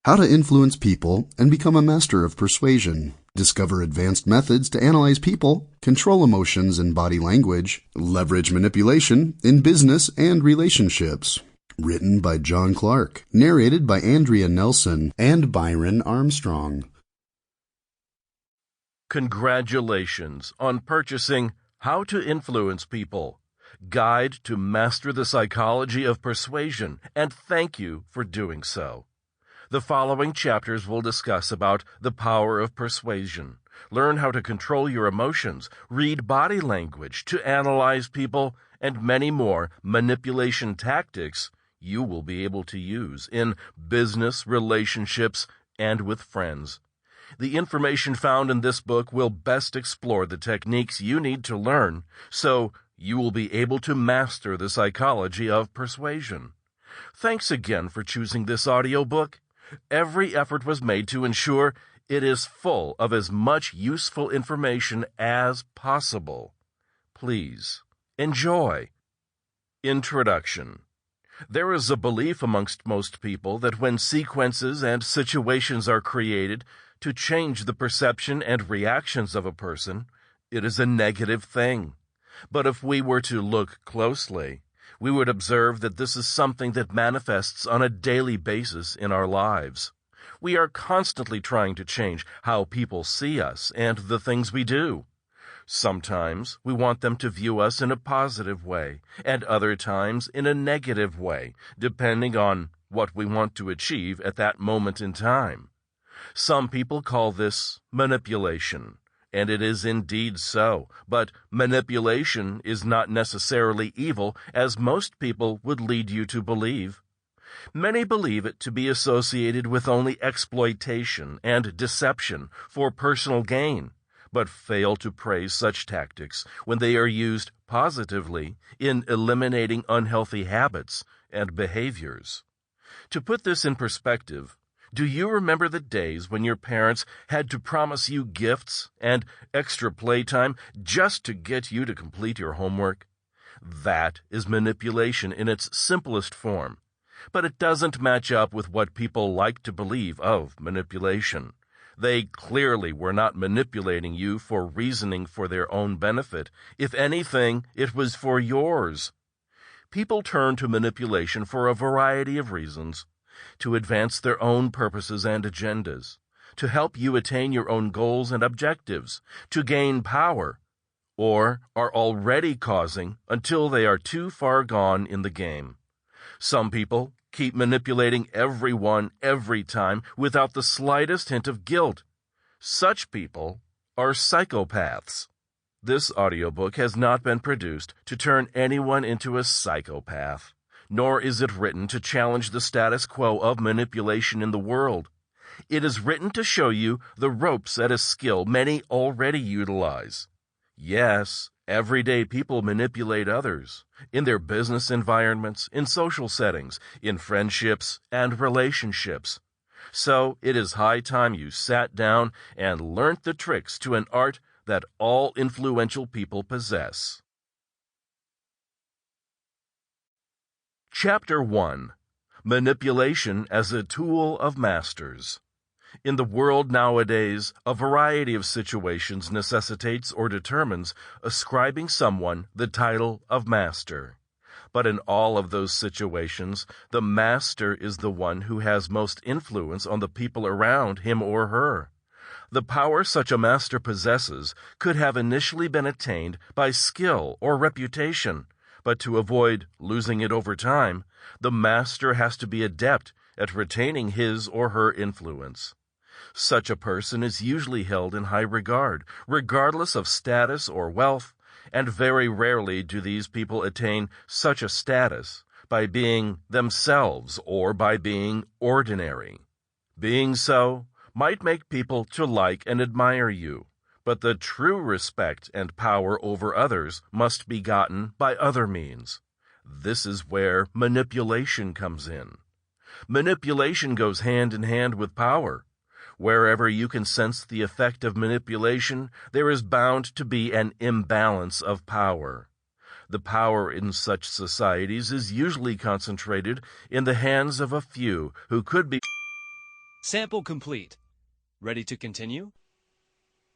How to influence people and become a master of persuasion. Discover advanced methods to analyze people, control emotions and body language, leverage manipulation in business and relationships. Written by John Clark. Narrated by Andrea Nelson and Byron Armstrong. Congratulations on purchasing How to Influence People, Guide to Master the Psychology of Persuasion, and thank you for doing so. The following chapters will discuss about the power of persuasion, learn how to control your emotions, read body language to analyze people, and many more manipulation tactics you will be able to use in business, relationships, and with friends. The information found in this book will best explore the techniques you need to learn so you will be able to master the psychology of persuasion. Thanks again for choosing this audiobook. Every effort was made to ensure it is full of as much useful information as possible. Please enjoy. Introduction. There is a belief amongst most people that when sequences and situations are created to change the perception and reactions of a person, it is a negative thing. But if we were to look closely, we would observe that this is something that manifests on a daily basis in our lives. We are constantly trying to change how people see us and the things we do. Sometimes we want them to view us in a positive way, and other times in a negative way, depending on what we want to achieve at that moment in time. Some people call this manipulation. And it is indeed so, but manipulation is not necessarily evil, as most people would lead you to believe. Many believe it to be associated with only exploitation and deception for personal gain, but fail to praise such tactics when they are used positively in eliminating unhealthy habits and behaviors. To put this in perspective, do you remember the days when your parents had to promise you gifts and extra playtime just to get you to complete your homework? That is manipulation in its simplest form, but it doesn't match up with what people like to believe of manipulation. They clearly were not manipulating you for reasoning for their own benefit. If anything, it was for yours. People turn to manipulation for a variety of reasons. To advance their own purposes and agendas, to help you attain your own goals and objectives, to gain power, or are already causing until they are too far gone in the game. Some people keep manipulating everyone every time without the slightest hint of guilt. Such people are psychopaths. This audiobook has not been produced to turn anyone into a psychopath, nor is it written to challenge the status quo of manipulation in the world. It is written to show you the ropes at a skill many already utilize. Yes, everyday people manipulate others, in their business environments, in social settings, in friendships and relationships. So it is high time you sat down and learnt the tricks to an art that all influential people possess. Chapter 1. Manipulation as a Tool of Masters. In the world nowadays, a variety of situations necessitates or determines ascribing someone the title of master. But in all of those situations, the master is the one who has most influence on the people around him or her. The power such a master possesses could have initially been attained by skill or reputation, but to avoid losing it over time, the master has to be adept at retaining his or her influence. Such a person is usually held in high regard, regardless of status or wealth, and very rarely do these people attain such a status by being themselves or by being ordinary. Being so might make people to like and admire you, but the true respect and power over others must be gotten by other means. This is where manipulation comes in. Manipulation goes hand in hand with power. Wherever you can sense the effect of manipulation, there is bound to be an imbalance of power. The power in such societies is usually concentrated in the hands of a few who could be Sample complete. Ready to continue?